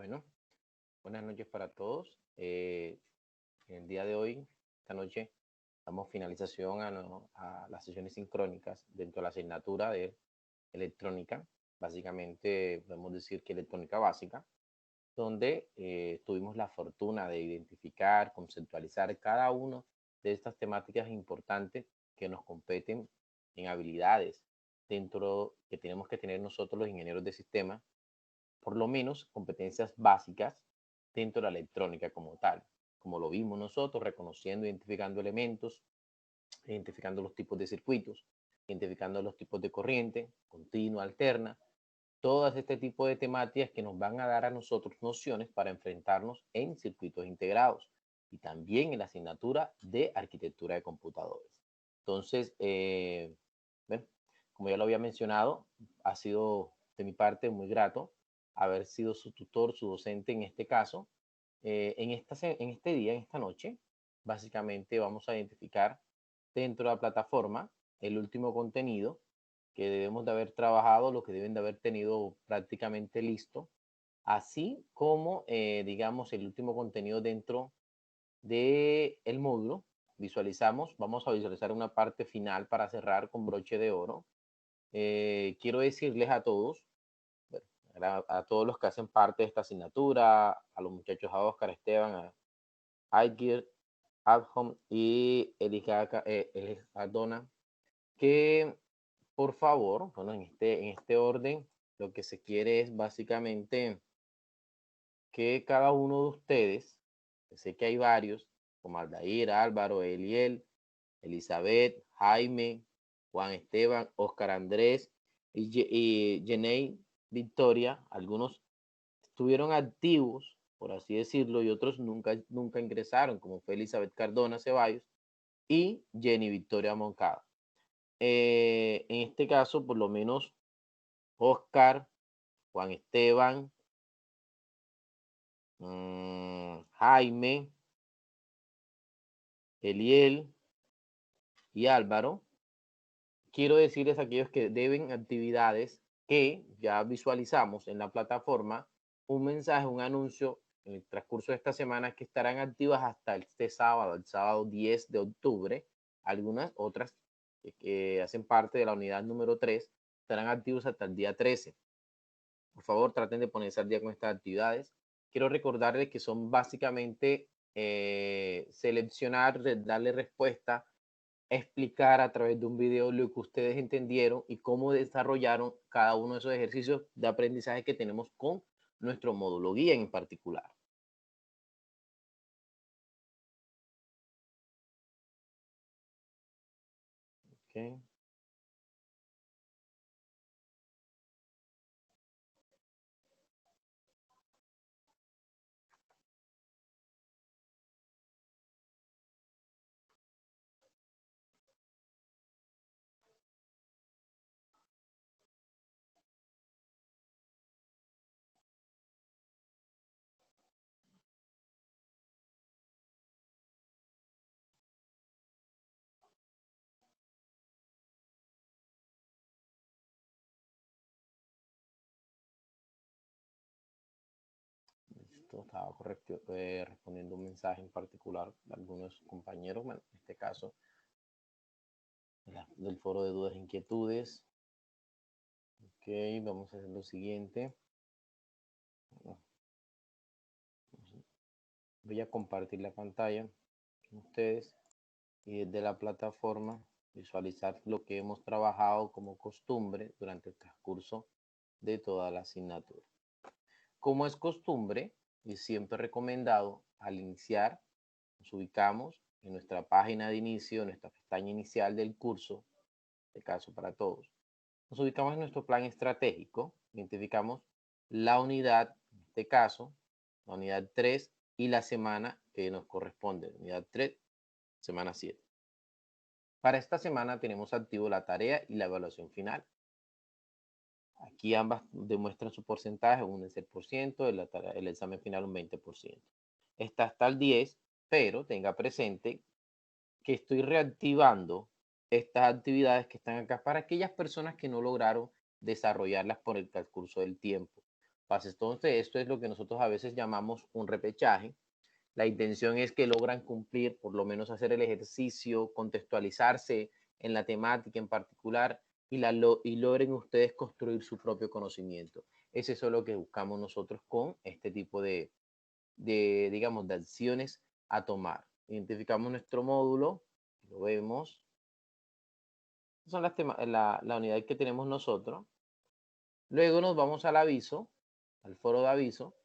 Bueno, buenas noches para todos. En el día de hoy, esta noche, damos finalización a las sesiones sincrónicas dentro de la asignatura de electrónica. Básicamente, podemos decir que electrónica básica, donde tuvimos la fortuna de identificar, conceptualizar cada una de estas temáticas importantes que nos competen en habilidades dentro que tenemos que tener nosotros los ingenieros de sistemas, por lo menos competencias básicas dentro de la electrónica como tal, como lo vimos nosotros, reconociendo, identificando elementos, identificando los tipos de circuitos, identificando los tipos de corriente, continua, alterna, todas este tipo de temáticas que nos van a dar a nosotros nociones para enfrentarnos en circuitos integrados y también en la asignatura de arquitectura de computadores. Entonces, bueno, como ya lo había mencionado, ha sido de mi parte muy grato haber sido su tutor, su docente en este caso. En este día, en esta noche, básicamente vamos a identificar dentro de la plataforma el último contenido que debemos de haber trabajado, lo que deben de haber tenido prácticamente listo, así como, digamos, el último contenido dentro del módulo. Vamos a visualizar una parte final para cerrar con broche de oro. Quiero decirles a todos, bueno, a todos los que hacen parte de esta asignatura, a los muchachos, a Oscar, Esteban, a Aigir, Adhom y Dona, que por favor, bueno, en este orden, lo que se quiere es básicamente que cada uno de ustedes, que sé que hay varios, como Aldair, Álvaro, Eliel, Elizabeth, Jaime, Juan Esteban, Oscar Andrés y Jenei Victoria, algunos estuvieron activos, por así decirlo, y otros nunca ingresaron, como fue Elizabeth Cardona Ceballos y Jenny Victoria Moncada. En este caso, por lo menos, Oscar, Juan Esteban, Jaime, Eliel y Álvaro, quiero decirles a aquellos que deben actividades que ya visualizamos en la plataforma, un mensaje, un anuncio en el transcurso de esta semana que estarán activas hasta este sábado, el sábado 10 de octubre. Algunas otras que hacen parte de la unidad número 3 estarán activos hasta el día 13. Por favor, traten de ponerse al día con estas actividades. Quiero recordarles que son básicamente seleccionar, darle respuesta, explicar a través de un video lo que ustedes entendieron y cómo desarrollaron cada uno de esos ejercicios de aprendizaje que tenemos con nuestro módulo guía en particular. Okay. Esto estaba correcto, respondiendo un mensaje en particular de algunos compañeros, bueno, en este caso del foro de dudas e inquietudes. Ok, vamos a hacer lo siguiente. Voy a compartir la pantalla con ustedes y desde la plataforma visualizar lo que hemos trabajado como costumbre durante el transcurso de toda la asignatura. Como es costumbre y siempre recomendado, al iniciar nos ubicamos en nuestra página de inicio, en nuestra pestaña inicial del curso, de caso para todos. Nos ubicamos en nuestro plan estratégico, identificamos la unidad, en este caso, la unidad 3 y la semana que nos corresponde, unidad 3, semana 7. Para esta semana tenemos activo la tarea y la evaluación final. Aquí ambas demuestran su porcentaje, un 6%, el examen final un 20%. Está hasta el 10, pero tenga presente que estoy reactivando estas actividades que están acá para aquellas personas que no lograron desarrollarlas por el transcurso del tiempo. fases. Entonces, esto es lo que nosotros a veces llamamos un repechaje. La intención es que logran cumplir, por lo menos hacer el ejercicio, contextualizarse en la temática en particular y logren ustedes construir su propio conocimiento. Es eso lo que buscamos nosotros con este tipo digamos, de acciones a tomar. Identificamos nuestro módulo, lo vemos. Son la unidad que tenemos nosotros. Luego nos vamos al aviso, al foro de aviso,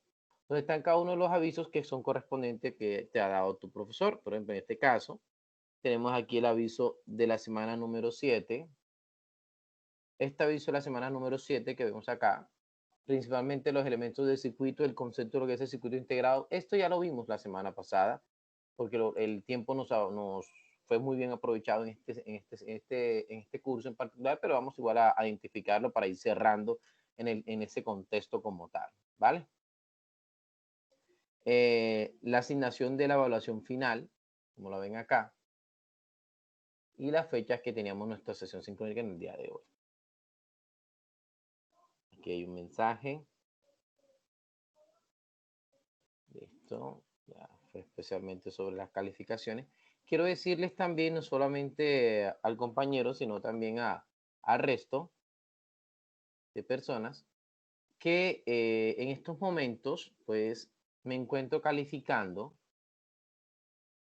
donde están cada uno de los avisos que son correspondientes que te ha dado tu profesor. Por ejemplo, en este caso, tenemos aquí el aviso de la semana número 7. Este aviso de la semana número 7 que vemos acá, principalmente los elementos del circuito, el concepto de lo que es el circuito integrado. Esto ya lo vimos la semana pasada, porque el tiempo nos fue muy bien aprovechado en este curso en particular, pero vamos igual a identificarlo para ir cerrando en ese contexto como tal, ¿vale? La asignación de la evaluación final, como la ven acá, y las fechas que teníamos nuestra sesión sincrónica en el día de hoy. Aquí hay un mensaje. Listo, ya fue especialmente sobre las calificaciones. Quiero decirles también, no solamente al compañero, sino también al resto de personas, que en estos momentos, pues, me encuentro calificando.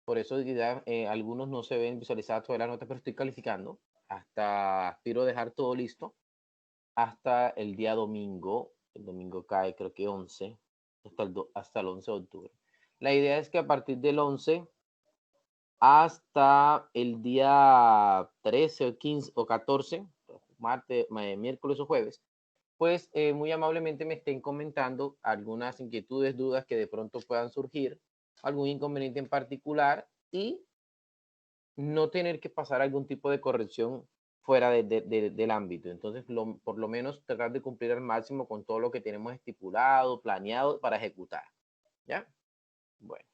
Por eso ya, algunos no se ven visualizadas todas las notas, pero estoy calificando. Aspiro a dejar todo listo hasta el día domingo. El domingo cae, creo que 11, hasta el 11 de octubre. La idea es que a partir del 11 hasta el día 13 o 15 o 14, martes, miércoles o jueves, pues muy amablemente me estén comentando algunas inquietudes, dudas que de pronto puedan surgir, algún inconveniente en particular y no tener que pasar algún tipo de corrección fuera del ámbito. Entonces, por lo menos tratar de cumplir al máximo con todo lo que tenemos estipulado, planeado para ejecutar. ¿Ya? Bueno.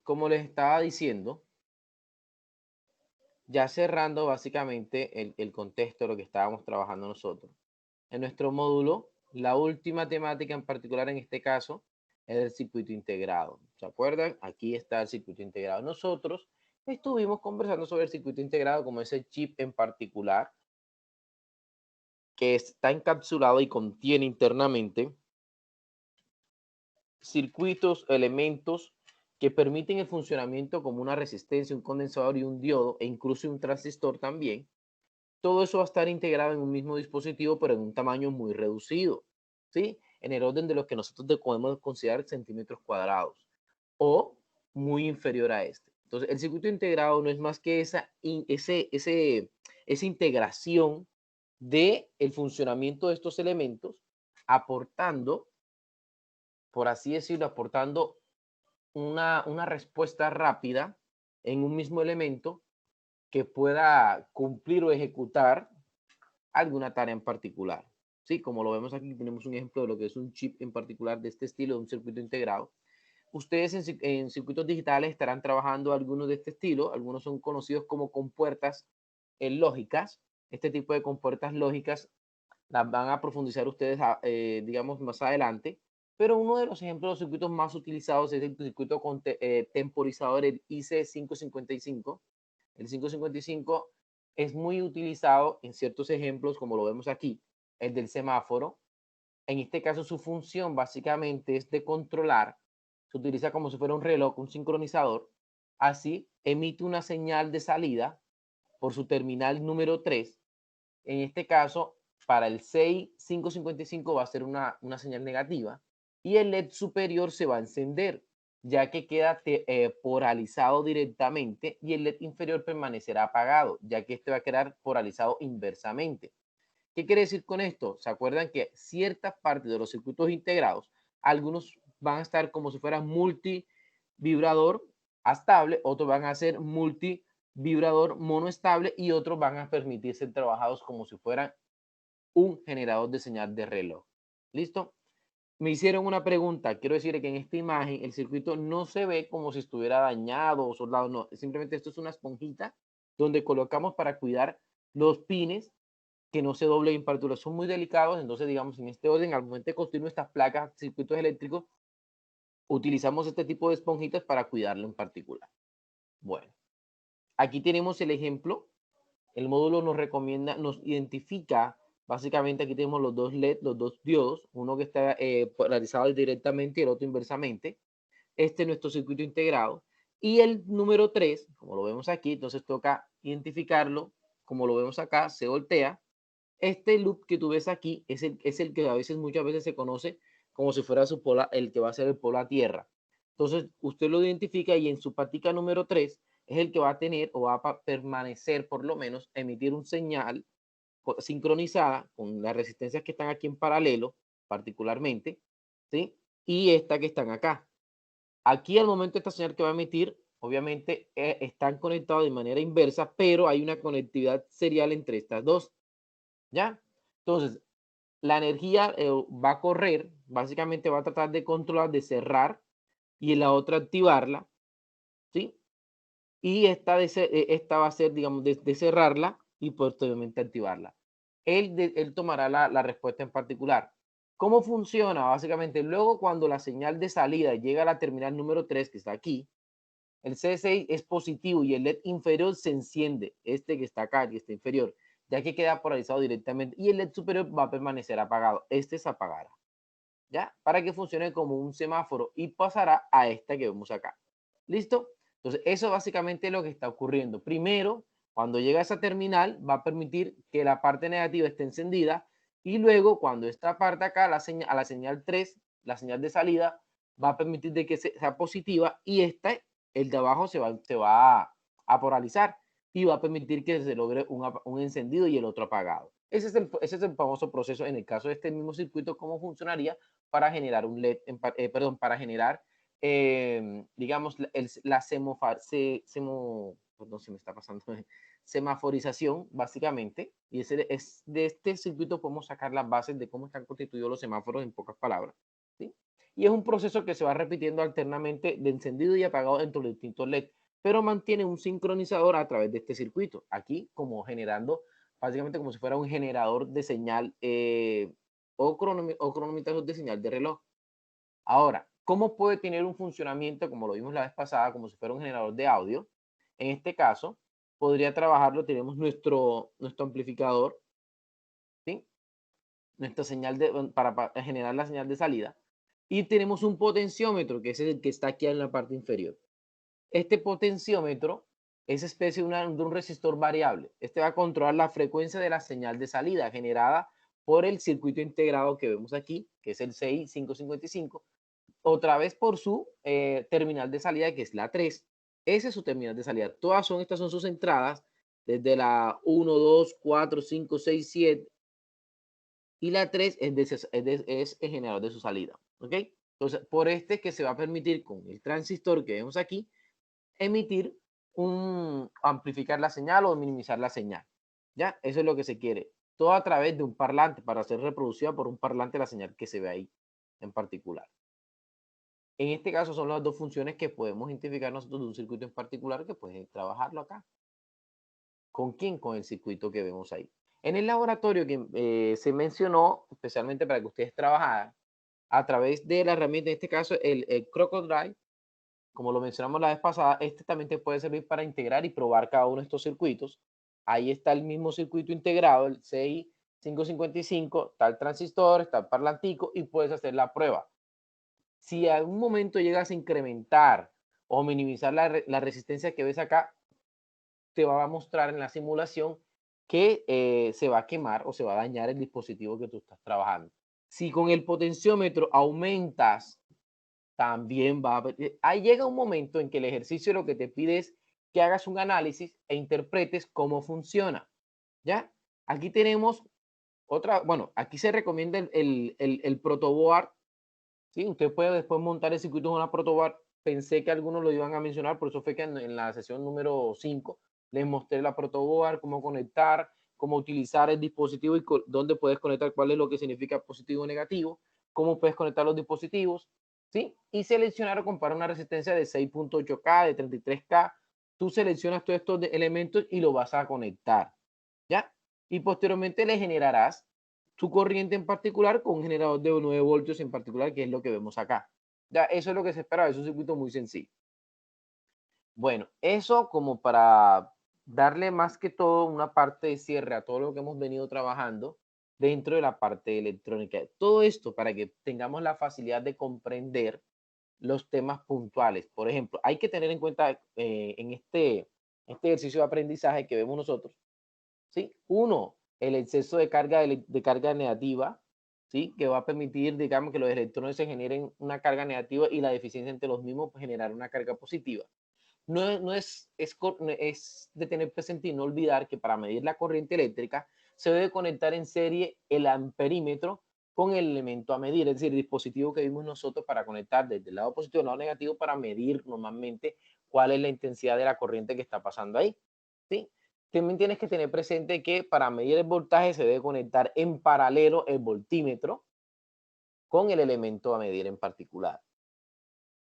Como les estaba diciendo, ya cerrando básicamente el contexto de lo que estábamos trabajando nosotros. En nuestro módulo, la última temática en particular en este caso es el circuito integrado. ¿Se acuerdan? Aquí está el circuito integrado. Nosotros estuvimos conversando sobre el circuito integrado como ese chip en particular que está encapsulado y contiene internamente circuitos, elementos que permiten el funcionamiento como una resistencia, un condensador y un diodo, e incluso un transistor también. Todo eso va a estar integrado en un mismo dispositivo, pero en un tamaño muy reducido, ¿sí? En el orden de lo que nosotros podemos considerar centímetros cuadrados o muy inferior a este. Entonces, el circuito integrado no es más que esa integración del funcionamiento de estos elementos, aportando, por así decirlo, aportando una respuesta rápida en un mismo elemento que pueda cumplir o ejecutar alguna tarea en particular. Sí, como lo vemos aquí, tenemos un ejemplo de lo que es un chip en particular de este estilo, de un circuito integrado. Ustedes en circuitos digitales estarán trabajando algunos de este estilo, algunos son conocidos como compuertas lógicas. Este tipo de compuertas lógicas las van a profundizar ustedes, digamos, más adelante. Pero uno de los ejemplos de los circuitos más utilizados es el circuito temporizador, el IC555. El 555 es muy utilizado en ciertos ejemplos, como lo vemos aquí, el del semáforo. En este caso, su función básicamente es de controlar, se utiliza como si fuera un reloj, un sincronizador. Así, emite una señal de salida por su terminal número 3. En este caso, para el 6555 va a ser una señal negativa y el LED superior se va a encender, ya que queda polarizado directamente, y el LED inferior permanecerá apagado, ya que este va a quedar polarizado inversamente. ¿Qué quiere decir con esto? ¿Se acuerdan que ciertas partes de los circuitos integrados, algunos van a estar como si fueran multivibrador estable, otros van a ser multivibrador monoestable y otros van a permitir ser trabajados como si fueran un generador de señal de reloj? ¿Listo? Me hicieron una pregunta. Quiero decir que en esta imagen el circuito no se ve como si estuviera dañado o soldado. No, simplemente esto es una esponjita donde colocamos para cuidar los pines que no se doblen en partículas. Son muy delicados, entonces, digamos, en este orden, al momento de construir nuestras placas, circuitos eléctricos, utilizamos este tipo de esponjitas para cuidarlo en particular. Bueno, aquí tenemos el ejemplo. El módulo nos recomienda, nos identifica, básicamente aquí tenemos los dos LED, los dos diodos, uno que está polarizado directamente y el otro inversamente. Este es nuestro circuito integrado. Y el número 3, como lo vemos aquí, entonces toca identificarlo, como lo vemos acá, se voltea. Este loop que tú ves aquí es el que a veces, muchas veces se conoce como si fuera su pola, el que va a ser el polo a tierra. Entonces, usted lo identifica y en su patica número 3 es el que va a tener o va a permanecer, por lo menos, emitir un señal sincronizada con las resistencias que están aquí en paralelo, particularmente, ¿sí? Y esta que están acá. Aquí, al momento de esta señal que va a emitir, obviamente están conectados de manera inversa, pero hay una conectividad serial entre estas dos. ¿Ya? Entonces, la energía va a correr, básicamente va a tratar de controlar, de cerrar, y en la otra activarla, ¿sí? Y esta va a ser, digamos, de cerrarla y posteriormente activarla. Él tomará la respuesta en particular. ¿Cómo funciona? Básicamente, luego cuando la señal de salida llega a la terminal número 3, que está aquí, el C6 es positivo y el LED inferior se enciende, este que está acá, que está inferior, ya que queda polarizado directamente, y el LED superior va a permanecer apagado. Este se apagará, ¿ya? Para que funcione como un semáforo y pasará a esta que vemos acá. ¿Listo? Entonces, eso básicamente es lo que está ocurriendo. Primero, cuando llega a esa terminal, va a permitir que la parte negativa esté encendida y luego, cuando esta parte acá, a la señal 3, la señal de salida, va a permitir de que sea positiva y esta, el de abajo, se va a polarizar y va a permitir que se logre un encendido y el otro apagado. Ese es el famoso proceso en el caso de este mismo circuito, cómo funcionaría para generar un LED, perdón, para generar, digamos, la perdón, se me está pasando, semaforización, básicamente, y de este circuito podemos sacar las bases de cómo están constituidos los semáforos en pocas palabras, ¿sí? Y es un proceso que se va repitiendo alternamente de encendido y apagado entre los distintos LED, pero mantiene un sincronizador a través de este circuito, aquí como generando, básicamente como si fuera un generador de señal o cronometrador de señal de reloj. Ahora, ¿cómo puede tener un funcionamiento, como lo vimos la vez pasada, como si fuera un generador de audio? En este caso, podría trabajarlo, tenemos nuestro amplificador, ¿sí? Nuestra señal para generar la señal de salida. Y tenemos un potenciómetro, que es el que está aquí en la parte inferior. Este potenciómetro es especie de un resistor variable. Este va a controlar la frecuencia de la señal de salida generada por el circuito integrado que vemos aquí, que es el CI 555, otra vez por su terminal de salida, que es la 3. Esa es su terminal de salida. Estas son sus entradas, desde la 1, 2, 4, 5, 6, 7, y la 3 es el generador de su salida. ¿Ok? Entonces, por este que se va a permitir con el transistor que vemos aquí, emitir amplificar la señal o minimizar la señal. ¿Ya? Eso es lo que se quiere. Todo a través de un parlante para ser reproducida por un parlante la señal que se ve ahí en particular. En este caso son las dos funciones que podemos identificar nosotros de un circuito en particular que puede trabajarlo acá. ¿Con quién? Con el circuito que vemos ahí. En el laboratorio que se mencionó, especialmente para que ustedes trabajaran, a través de la herramienta, en este caso el Crocodile, como lo mencionamos la vez pasada, este también te puede servir para integrar y probar cada uno de estos circuitos. Ahí está el mismo circuito integrado, el CI 555, está el transistor, está el parlantico y puedes hacer la prueba. Si a algún momento llegas a incrementar o minimizar la resistencia que ves acá, te va a mostrar en la simulación que se va a quemar o se va a dañar el dispositivo que tú estás trabajando. Si con el potenciómetro aumentas, también va a haber, ahí llega un momento en que el ejercicio lo que te pide es que hagas un análisis e interpretes cómo funciona. ¿Ya? Aquí tenemos otra, bueno, aquí se recomienda el protoboard. Sí, usted puede después montar el circuito en una protoboard. Pensé que algunos lo iban a mencionar, por eso fue que en la sesión número 5 les mostré la protoboard, cómo conectar, cómo utilizar el dispositivo y dónde puedes conectar, cuál es lo que significa positivo o negativo, cómo puedes conectar los dispositivos, ¿sí? Y seleccionar o comparar una resistencia de 6.8K, de 33K. Tú seleccionas todos estos elementos y lo vas a conectar, ¿ya? y posteriormente le generarás su corriente en particular con un generador de 9 voltios en particular, que es lo que vemos acá. Ya, eso es lo que se espera, es un circuito muy sencillo. Bueno, eso como para darle más que todo una parte de cierre a todo lo que hemos venido trabajando dentro de la parte electrónica. Todo esto para que tengamos la facilidad de comprender los temas puntuales. Por ejemplo, hay que tener en cuenta en este ejercicio de aprendizaje que vemos nosotros, ¿sí? Uno, el exceso de carga negativa, ¿sí? Que va a permitir, digamos, que los electrones se generen una carga negativa y la deficiencia entre los mismos generar una carga positiva. Es de tener presente y no olvidar que para medir la corriente eléctrica se debe conectar en serie el amperímetro con el elemento a medir, es decir, el dispositivo que vimos nosotros para conectar desde el lado positivo al lado negativo para medir normalmente cuál es la intensidad de la corriente que está pasando ahí. ¿Sí? También tienes que tener presente que para medir el voltaje se debe conectar en paralelo el voltímetro con el elemento a medir en particular.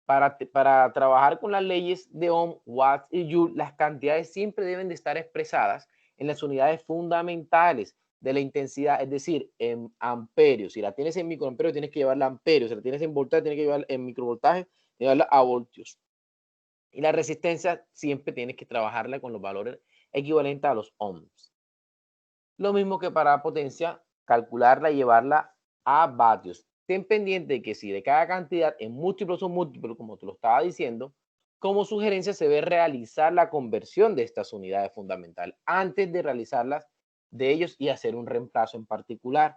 Para trabajar con las leyes de Ohm, Watts y Joule, las cantidades siempre deben de estar expresadas en las unidades fundamentales de la intensidad, es decir, en amperios. Si la tienes en microamperios, tienes que llevarla a amperios. Si la tienes en voltaje, tienes que llevarla en microvoltaje, llevarla a voltios. Y la resistencia siempre tienes que trabajarla con los valores equivalentes a los ohms. Lo mismo que para potencia, calcularla y llevarla a vatios. Ten pendiente de que si de cada cantidad en múltiplos son múltiplos, como te lo estaba diciendo, como sugerencia se debe realizar la conversión de estas unidades fundamentales antes de realizarlas de ellos y hacer un reemplazo en particular.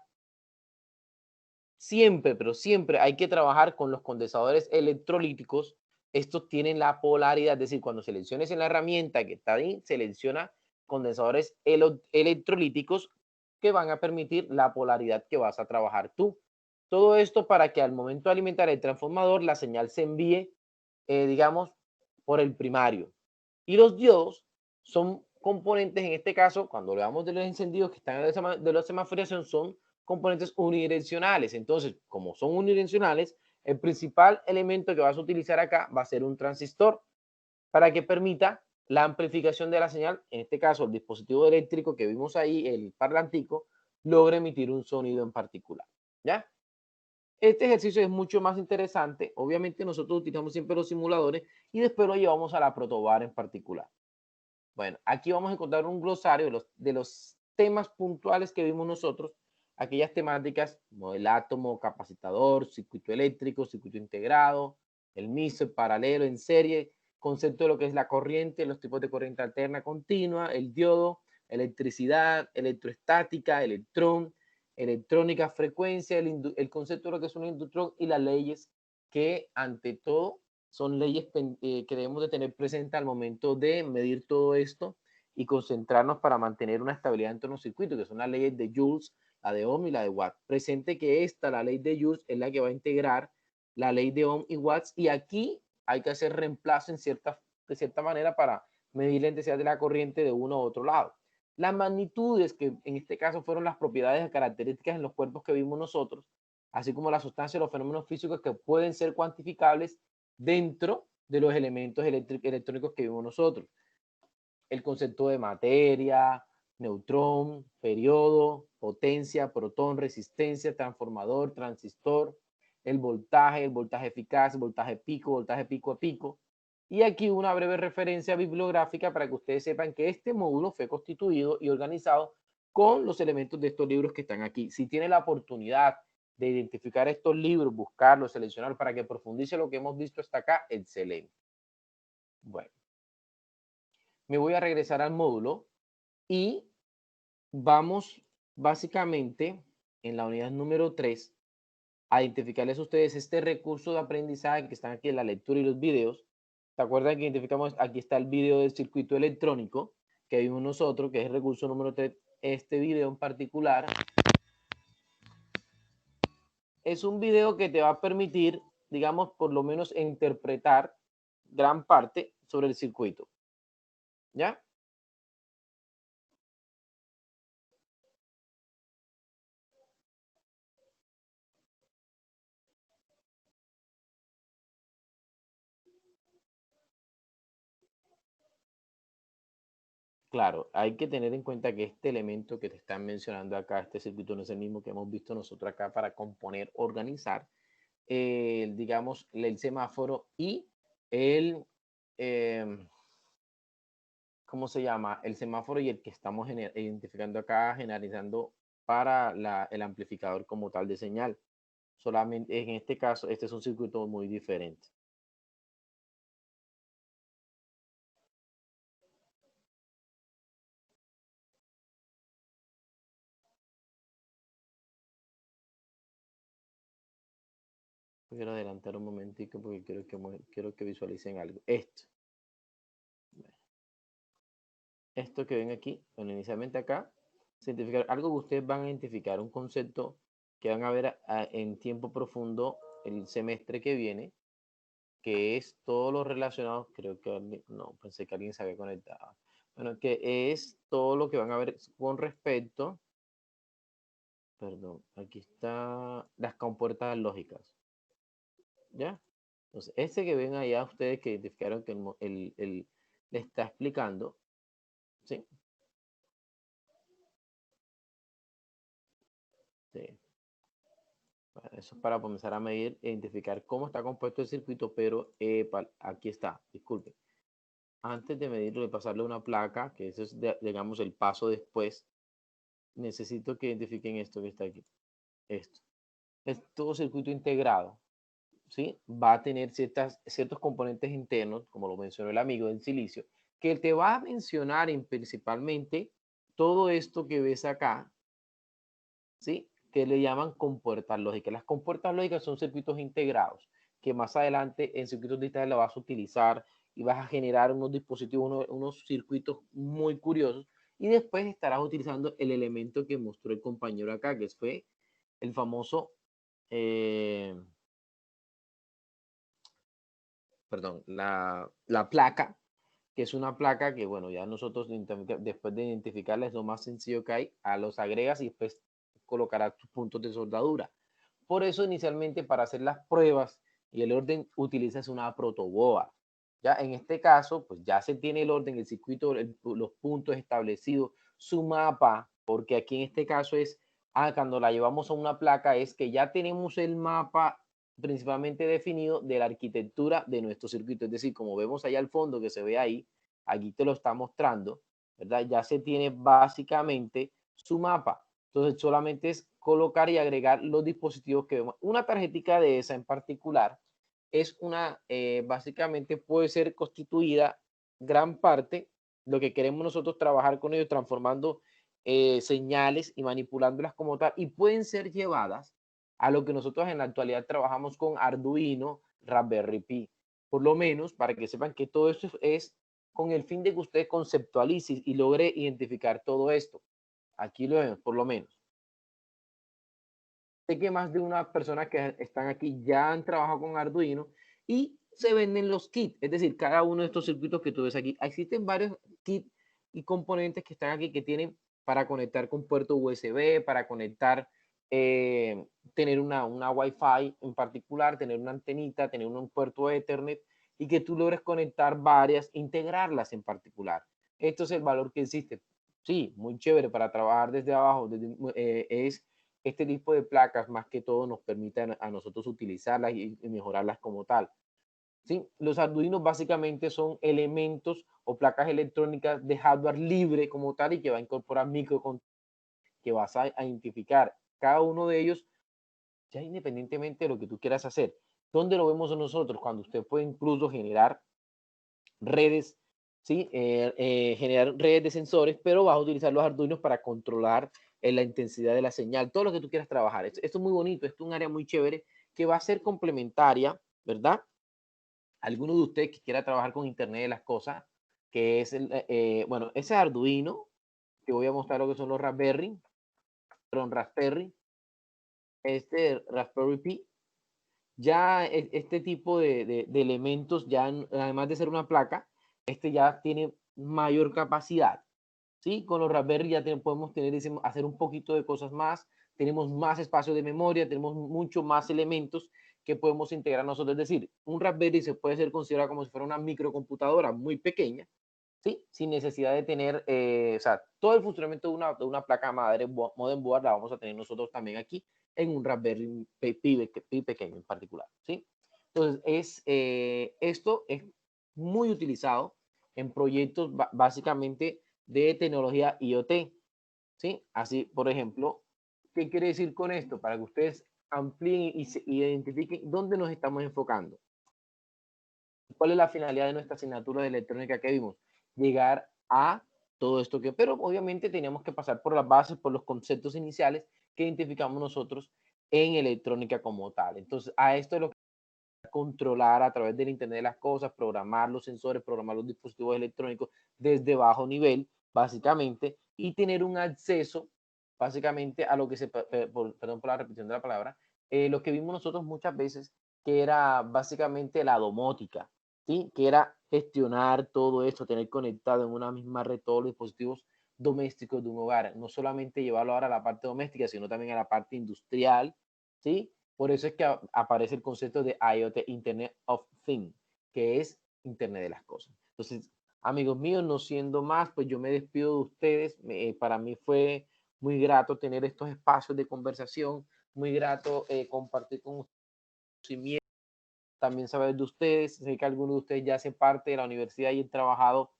Siempre, pero siempre hay que trabajar con los condensadores electrolíticos. Estos tienen la polaridad, es decir, cuando selecciones en la herramienta que está ahí, selecciona condensadores electrolíticos que van a permitir la polaridad que vas a trabajar tú. Todo esto para que al momento de alimentar el transformador, la señal se envíe, digamos, por el primario. Y los diodos son componentes, en este caso, cuando hablamos de los encendidos que están de la semaforización, son componentes unidireccionales. Entonces, como son unidireccionales, el principal elemento que vas a utilizar acá va a ser un transistor para que permita la amplificación de la señal. En este caso, el dispositivo eléctrico que vimos ahí, el parlantico, logra emitir un sonido en particular. ¿Ya? Este ejercicio es mucho más interesante. Obviamente nosotros utilizamos siempre los simuladores y después lo llevamos a la protobar en particular. Bueno, aquí vamos a encontrar un glosario de los temas puntuales que vimos nosotros, aquellas temáticas como el átomo, capacitador, circuito eléctrico, circuito integrado, el MISO, el paralelo, en serie, concepto de lo que es la corriente, los tipos de corriente alterna continua, el diodo, electricidad, electroestática, electrón, electrónica, frecuencia, el concepto de lo que es un inductrón y las leyes que ante todo son leyes que debemos de tener presente al momento de medir todo esto y concentrarnos para mantener una estabilidad en torno a los circuitos, que son las leyes de Joules, la de Ohm y la de Watt. Presente que la ley de Joules, es la que va a integrar la ley de Ohm y Watts, y aquí hay que hacer reemplazo de cierta manera para medir la intensidad de la corriente de uno u otro lado. Las magnitudes, que en este caso fueron las propiedades características en los cuerpos que vimos nosotros, así como la sustancia y los fenómenos físicos que pueden ser cuantificables dentro de los elementos electrónicos que vimos nosotros. El concepto de materia, neutrón, periodo, potencia, protón, resistencia, transformador, transistor, el voltaje eficaz, voltaje pico a pico. Y aquí una breve referencia bibliográfica para que ustedes sepan que este módulo fue constituido y organizado con los elementos de estos libros que están aquí. Si tienen la oportunidad de identificar estos libros, buscarlos, seleccionar para que profundice lo que hemos visto hasta acá, excelente. Bueno, me voy a regresar al módulo y vamos básicamente en la unidad número 3 a identificarles a ustedes este recurso de aprendizaje que están aquí en la lectura y los videos. ¿Se acuerdan que identificamos? Aquí está el video del circuito electrónico que vimos nosotros, que es el recurso número 3. Este video en particular es un video que te va a permitir, digamos, por lo menos interpretar gran parte sobre el circuito. ¿Ya? Claro, hay que tener en cuenta que este elemento que te están mencionando acá, este circuito no es el mismo que hemos visto nosotros acá para componer, organizar, digamos, el semáforo y el, em, ¿cómo se llama? El semáforo y el que estamos identificando acá, generalizando para el amplificador como tal de señal. Solamente en este caso, este es un circuito muy diferente. Quiero adelantar un momentico porque quiero que visualicen algo. Esto que ven aquí, bueno, inicialmente acá, identificar algo que ustedes van a identificar, un concepto que van a ver en tiempo profundo el semestre que viene, que es todo lo relacionado, creo que no, pensé que alguien se había conectado. Bueno, que es todo lo que van a ver con respecto, perdón, aquí está las compuertas lógicas, ¿ya? Entonces, este que ven allá, ustedes que identificaron que le está explicando, ¿sí? Sí. Bueno, eso es para comenzar a medir e identificar cómo está compuesto el circuito, pero aquí está, disculpe. Antes de medirlo, de pasarle una placa, que eso es, digamos, el paso después, necesito que identifiquen esto que está aquí. Esto. Es todo circuito integrado, ¿sí? Va a tener ciertos componentes internos, como lo mencionó el amigo del silicio, que te va a mencionar principalmente todo esto que ves acá, ¿sí? Que le llaman compuertas lógicas. Las compuertas lógicas son circuitos integrados, que más adelante en circuitos digitales la vas a utilizar y vas a generar unos dispositivos, unos circuitos muy curiosos, y después estarás utilizando el elemento que mostró el compañero acá, que fue el famoso, eh, perdón, la placa, que es una placa que, bueno, ya nosotros después de identificarla es lo más sencillo que hay, a los agregas y después colocarás tus puntos de soldadura. Por eso inicialmente para hacer las pruebas y el orden utilizas una protoboard. Ya en este caso, pues ya se tiene el orden, el circuito, los puntos establecidos, su mapa, porque aquí en este caso es, cuando la llevamos a una placa, es que ya tenemos el mapa principalmente definido de la arquitectura de nuestro circuito. Es decir, como vemos allá al fondo que se ve ahí, aquí te lo está mostrando, ¿verdad? Ya se tiene básicamente su mapa. Entonces solamente es colocar y agregar los dispositivos que vemos. Una tarjetita de esa en particular es básicamente puede ser constituida gran parte, lo que queremos nosotros trabajar con ellos, transformando señales y manipulándolas como tal, y pueden ser llevadas a lo que nosotros en la actualidad trabajamos con Arduino, Raspberry Pi. Por lo menos, para que sepan que todo esto es con el fin de que usted conceptualice y logre identificar todo esto. Aquí lo vemos, por lo menos. Sé que más de una persona que están aquí ya han trabajado con Arduino y se venden los kits, es decir, cada uno de estos circuitos que tú ves aquí. Existen varios kits y componentes que están aquí que tienen para conectar con puerto USB, para conectar, tener una Wi-Fi en particular, tener una antenita, tener un puerto Ethernet y que tú logres conectar varias, integrarlas en particular. Esto es el valor que existe. Sí, muy chévere para trabajar desde abajo, es este tipo de placas más que todo nos permiten a nosotros utilizarlas y mejorarlas como tal. ¿Sí? Los Arduinos básicamente son elementos o placas electrónicas de hardware libre como tal y que va a incorporar microcontroladores que vas a identificar cada uno de ellos ya independientemente de lo que tú quieras hacer. ¿Dónde lo vemos nosotros? Cuando usted puede incluso generar redes, ¿sí? Generar redes de sensores, pero vas a utilizar los Arduinos para controlar la intensidad de la señal, todo lo que tú quieras trabajar. Esto es muy bonito, esto es un área muy chévere que va a ser complementaria, ¿verdad? Alguno de ustedes que quiera trabajar con Internet de las cosas, que es bueno, ese Arduino, que voy a mostrar lo que son los Raspberry, perdón, Raspberry, este Raspberry Pi, ya este tipo de elementos, ya además de ser una placa, este ya tiene mayor capacidad, ¿sí? Con los Raspberry ya podemos tener, hacer un poquito de cosas más, tenemos más espacio de memoria, tenemos mucho más elementos que podemos integrar nosotros. Es decir, un Raspberry se puede ser considerado como si fuera una microcomputadora muy pequeña, ¿sí? Sin necesidad de tener, o sea, todo el funcionamiento de una placa madre modem board la vamos a tener nosotros también aquí en un Raspberry Pi pequeño en particular, ¿sí? Entonces, esto es muy utilizado en proyectos básicamente de tecnología IoT, ¿sí? Así, por ejemplo, ¿qué quiere decir con esto? Para que ustedes amplíen y se identifiquen dónde nos estamos enfocando. ¿Cuál es la finalidad de nuestra asignatura de electrónica que vimos? Llegar a todo esto que, pero obviamente teníamos que pasar por las bases, por los conceptos iniciales que identificamos nosotros en electrónica como tal. Entonces, a esto es lo que controlar a través del Internet de las cosas, programar los sensores, programar los dispositivos electrónicos desde bajo nivel, básicamente, y tener un acceso, básicamente, a lo que se, perdón por la repetición de la palabra, lo que vimos nosotros muchas veces, que era básicamente la domótica, ¿sí? Que era gestionar todo esto, tener conectado en una misma red todos los dispositivos domésticos de un hogar, no solamente llevarlo ahora a la parte doméstica, sino también a la parte industrial, ¿sí? Por eso es que aparece el concepto de IoT, Internet of Things, que es Internet de las cosas. Entonces, amigos míos, no siendo más, pues yo me despido de ustedes. Para mí fue muy grato tener estos espacios de conversación, muy grato compartir con ustedes, también saber de ustedes. Sé que algunos de ustedes ya hacen parte de la universidad y han trabajado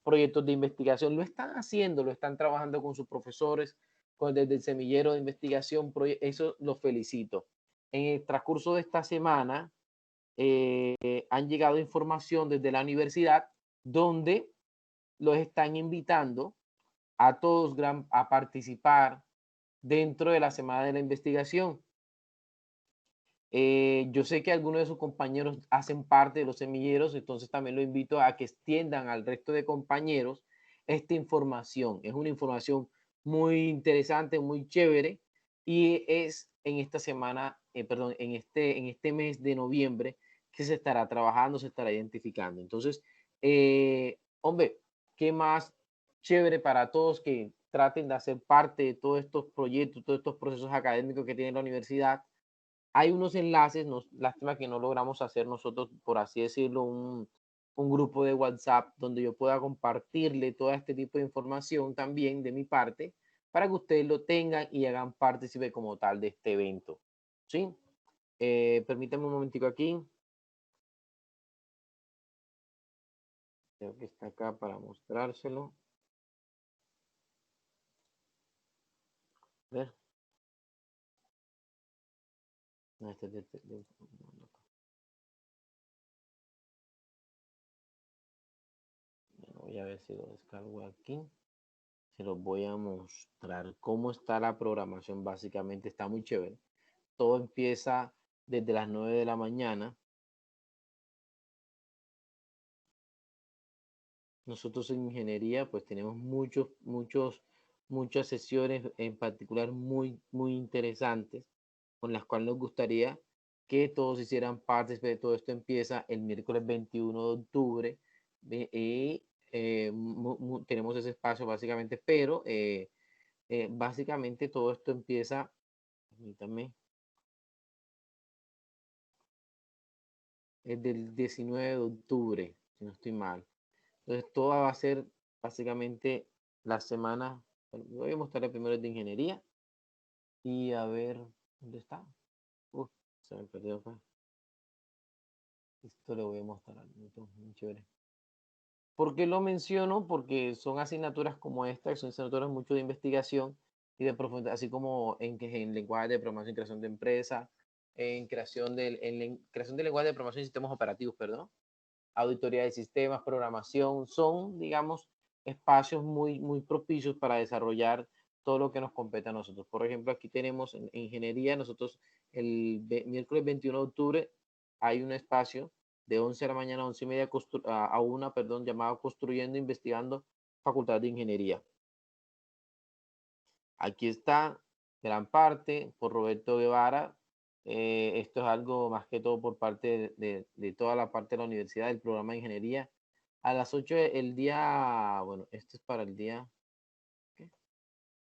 proyectos de investigación. Lo están haciendo, lo están trabajando con sus profesores, desde el semillero de investigación. Eso los felicito. En el transcurso de esta semana han llegado información desde la universidad donde los están invitando a todos a participar dentro de la semana de la investigación. Yo sé que algunos de sus compañeros hacen parte de los semilleros, entonces también lo invito a que extiendan al resto de compañeros esta información. Es una información muy interesante, muy chévere, y es en esta semana, perdón, en este mes de noviembre que se estará trabajando, se estará identificando. Entonces, hombre, ¿qué más chévere para todos que traten de hacer parte de todos estos proyectos, todos estos procesos académicos que tiene la universidad? Hay unos enlaces, lástima que no logramos hacer nosotros, por así decirlo, un grupo de WhatsApp donde yo pueda compartirle todo este tipo de información también de mi parte para que ustedes lo tengan y hagan partícipe como tal de este evento. ¿Sí? Permítanme un momentico aquí. Creo que está acá para mostrárselo. A ver. No, voy a ver si lo descargo aquí. Se los voy a mostrar cómo está la programación. Básicamente está muy chévere. Todo empieza desde las 9 de la mañana. Nosotros en ingeniería pues tenemos muchas sesiones en particular muy interesantes con las cuales nos gustaría que todos hicieran parte de todo esto. Empieza el miércoles 21 de octubre y tenemos ese espacio básicamente, pero básicamente todo esto empieza, permítanme, es del 19 de octubre, si no estoy mal. Entonces, todo va a ser básicamente la semana. Voy a mostrarle primero el de ingeniería y a ver dónde está. Uf, se me perdió acá. Esto le voy a mostrar. Muy chévere. ¿Por qué lo menciono? Porque son asignaturas como esta, que son asignaturas mucho de investigación y de profundidad, así como en lenguaje de programación y creación de empresa, en creación de lenguaje de programación y sistemas operativos, perdón, auditoría de sistemas, programación, son, digamos, espacios muy propicios para desarrollar todo lo que nos compete a nosotros. Por ejemplo, aquí tenemos en ingeniería, nosotros el miércoles 21 de octubre hay un espacio de 11 de la mañana a 11:30 a 1, perdón, llamado Construyendo, Investigando, Facultad de Ingeniería. Aquí está gran parte por Roberto Guevara. Esto es algo más que todo por parte de toda la parte de la universidad, del programa de ingeniería. A las 8 el día, bueno, esto es para el día, ¿qué?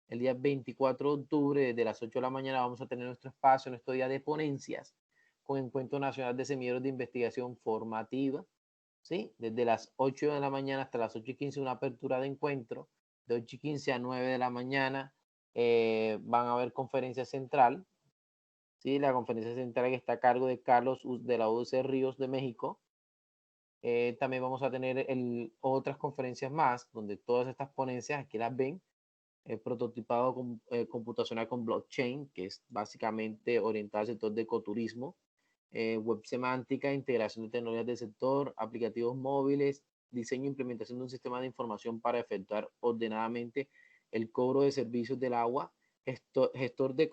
El día 24 de octubre, desde las 8 de la mañana, vamos a tener nuestro espacio, nuestro día de ponencias, con Encuentro Nacional de Semilleros de Investigación Formativa. ¿sí? Desde las 8 de la mañana hasta las 8:15 una apertura de encuentro. De 8:15 a 9 de la mañana van a haber conferencia central, ¿sí? La conferencia central que está a cargo de Carlos de la UC Ríos de México. También vamos a tener otras conferencias más, donde todas estas ponencias, aquí las ven, prototipado computacional con blockchain, que es básicamente orientado al sector de ecoturismo, web semántica, integración de tecnologías del sector, aplicativos móviles, diseño e implementación de un sistema de información para efectuar ordenadamente el cobro de servicios del agua, gestor de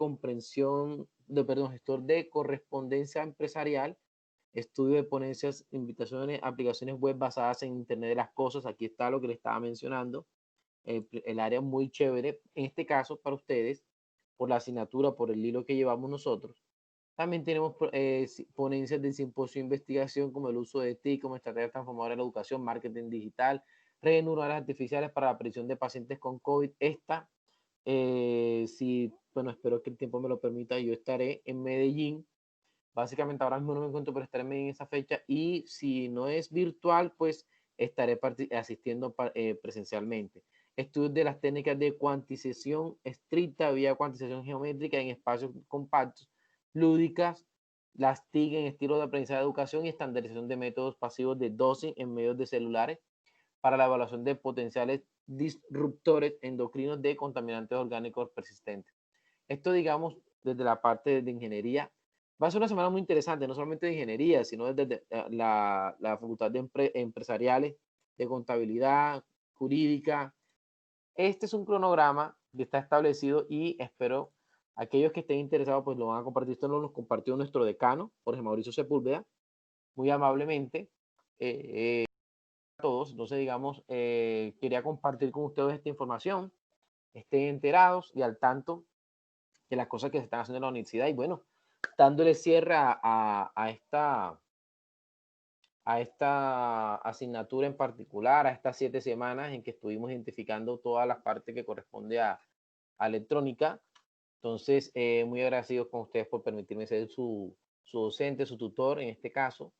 gestor de correspondencia empresarial, estudio de ponencias, invitaciones, aplicaciones web basadas en Internet de las cosas. Aquí está lo que le estaba mencionando. El área muy chévere, en este caso para ustedes, por la asignatura, por el hilo que llevamos nosotros. También tenemos ponencias del simposio de investigación como el uso de TIC como estrategia transformadora de la educación, marketing digital, redes neuronales artificiales para la predicción de pacientes con COVID. Esta, si, bueno, espero que el tiempo me lo permita, yo estaré en Medellín. Básicamente ahora mismo no me encuentro, pero estaré en Medellín en esa fecha. Y si no es virtual, pues estaré asistiendo presencialmente. Estudios de las técnicas de cuantización estricta vía cuantización geométrica en espacios compactos, lúdicas, las TIC en estilo de aprendizaje de educación y estandarización de métodos pasivos de dosing en medios de celulares para la evaluación de potenciales disruptores endocrinos de contaminantes orgánicos persistentes. Esto, digamos, desde la parte de ingeniería. Va a ser una semana muy interesante, no solamente de ingeniería, sino desde la facultad de empresariales, de contabilidad, jurídica. Este es un cronograma que está establecido y espero aquellos que estén interesados pues lo van a compartir. Esto nos lo compartió nuestro decano, Jorge Mauricio Sepúlveda, muy amablemente. A todos, entonces digamos, quería compartir con ustedes esta información, estén enterados y al tanto de las cosas que se están haciendo en la universidad y bueno, dándole cierre a esta asignatura en particular, a estas 7 semanas en que estuvimos identificando todas las partes que corresponde a electrónica. Entonces, muy agradecidos con ustedes por permitirme ser su docente, su tutor en este caso.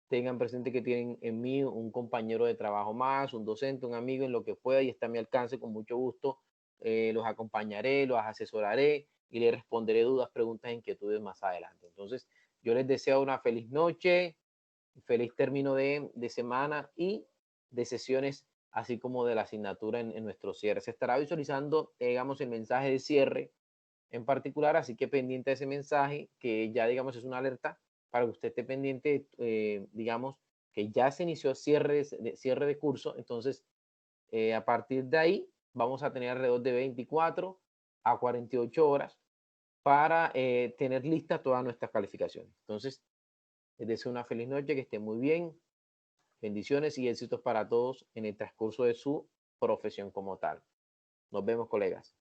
Tengan presente que tienen en mí un compañero de trabajo más, un docente, un amigo en lo que pueda y está a mi alcance con mucho gusto. Los acompañaré, los asesoraré y les responderé dudas, preguntas, inquietudes más adelante. Entonces, yo les deseo una feliz noche, feliz término de semana y de sesiones, así como de la asignatura en nuestro cierre. Se estará visualizando, digamos, el mensaje de cierre en particular, así que pendiente de ese mensaje, que ya, digamos, es una alerta para que usted esté pendiente, digamos, que ya se inició cierre de curso, entonces, a partir de ahí, vamos a tener alrededor de 24 a 48 horas para tener listas todas nuestras calificaciones. Entonces, les deseo una feliz noche, que esté muy bien, bendiciones y éxitos para todos en el transcurso de su profesión como tal. Nos vemos, colegas.